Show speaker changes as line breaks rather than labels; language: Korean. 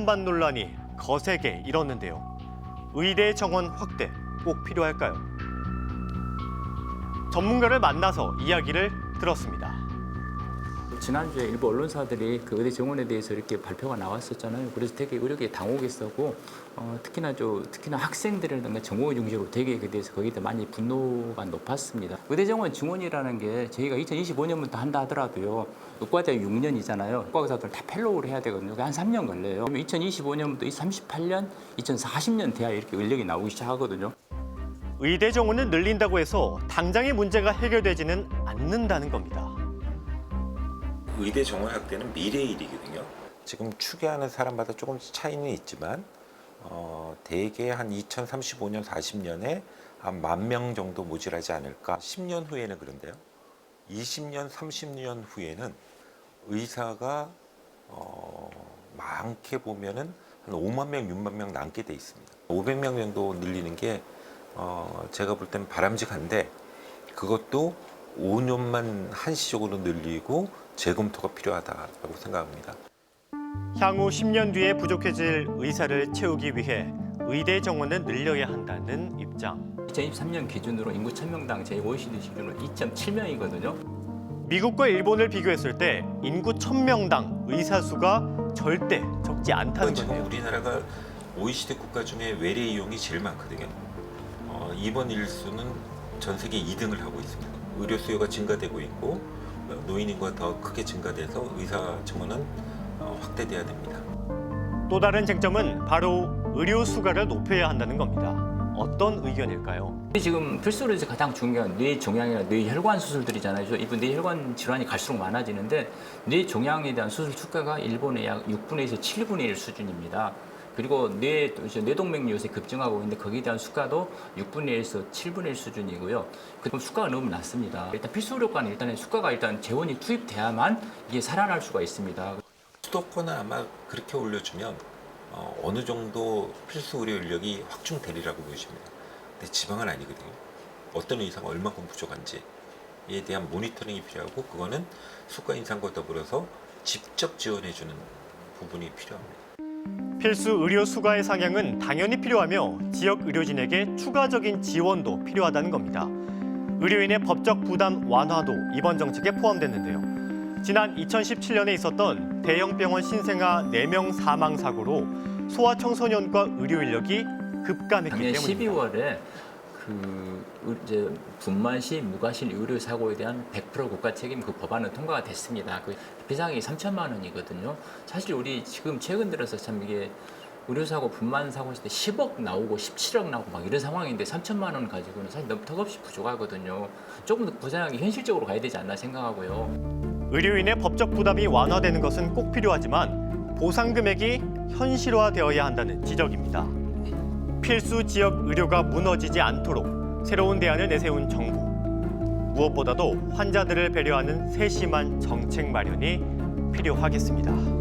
찬반 논란이 거세게 일었는데요. 의대 정원 확대 꼭 필요할까요? 전문가를 만나서 이야기를 들었습니다.
지난주에 일부 언론사들이 그 의대 정원에 대해서 이렇게 발표가 나왔었잖아요. 그래서 되게 의료계에 당혹했었고 특히나 학생들이라든가 정보 중심으로 되게 그에 대해서 거기에 대해 많이 분노가 높았습니다. 의대 정원 증원이라는 게 저희가 2025년부터 한다 하더라도요. 의과대 6년이잖아요. 의과의사들 다 펠로우를 해야 되거든요. 한 3년 걸려요. 2025년부터 2038년, 2040년 돼야 이렇게 인력이 나오기 시작하거든요.
의대 정원을 늘린다고 해서 당장의 문제가 해결되지는 않는다는 겁니다.
의대 정원 확대는 미래의 일이거든요. 지금 추계하는 사람마다 조금 차이는 있지만 대개 한 2035년, 40년에 한 10,000명 정도 모집하지 않을까. 10년 후에는 그런데요. 20년, 30년 후에는 의사가 많게 보면은 한 5만 명, 6만 명 남게 돼 있습니다. 500명 정도 늘리는 게 제가 볼 때는 바람직한데 그것도 5년만 한시적으로 늘리고 재검토가 필요하다고 생각합니다.
향후 10년 뒤에 부족해질 의사를 채우기 위해 의대 정원을 늘려야 한다는 입장.
2023년 기준으로 인구 1000명당 제 OECD 기준으로 2.7명이거든요.
미국과 일본을 비교했을 때 인구 1000명당 의사 수가 절대 적지 않다는
지금
건데요.
우리나라가 OECD 국가 중에 외래 이용이 제일 많거든요. 입원 일수는 전 세계 2등을 하고 있습니다. 의료 수요가 증가되고 있고 노인 인구가 더 크게 증가돼서 의사 정원은 확대돼야 됩니다.
또 다른 쟁점은 바로 의료 수가를 높여야 한다는 겁니다. 어떤 의견일까요?
지금 필수로서 가장 중요한 뇌종양이나 뇌혈관 수술들이잖아요. 이분 뇌혈관 질환이 갈수록 많아지는데 뇌종양에 대한 수술 수가가 일본의 약 6분의 1에서 7분의 1 수준입니다. 그리고 뇌동맥류 요새 급증하고 있는데 거기에 대한 수가도 6분의 1에서 7분의 1 수준이고요. 그럼 수가가 너무 낮습니다. 일단 필수 의료과는 일단 수가가 재원이 투입돼야만 이게 살아날 수가 있습니다.
수도권은 아마 그렇게 올려주면 어느 정도 필수 의료 인력이 확충되리라고 보십니다. 근데 지방은 아니거든요. 어떤 의사가 얼마큼 부족한지에 대한 모니터링이 필요하고 그거는 수가 인상과 더불어서 직접 지원해주는 부분이 필요합니다.
필수 의료 수가의 상향은 당연히 필요하며 지역 의료진에게 추가적인 지원도 필요하다는 겁니다. 의료인의 법적 부담 완화도 이번 정책에 포함됐는데요. 지난 2017년에 있었던 대형 병원 신생아 4명 사망 사고로 소아청소년과 의료 인력이 급감했기
작년
때문입니다.
12월에 분만시 무과실 의료 사고에 대한 100% 국가 책임 그 법안은 통과가 됐습니다. 그 배상이 3천만 원이거든요. 사실 우리 지금 최근 들어서 참 이게 의료사고, 분만사고 했을 때 10억 나오고 17억 나오고 막 이런 상황인데 3천만 원 가지고는 사실 너무 턱없이 부족하거든요. 조금 더 구상하기 현실적으로 가야 되지 않나 생각하고요.
의료인의 법적 부담이 완화되는 것은 꼭 필요하지만 보상 금액이 현실화되어야 한다는 지적입니다. 필수 지역 의료가 무너지지 않도록 새로운 대안을 내세운 정부. 무엇보다도 환자들을 배려하는 세심한 정책 마련이 필요하겠습니다.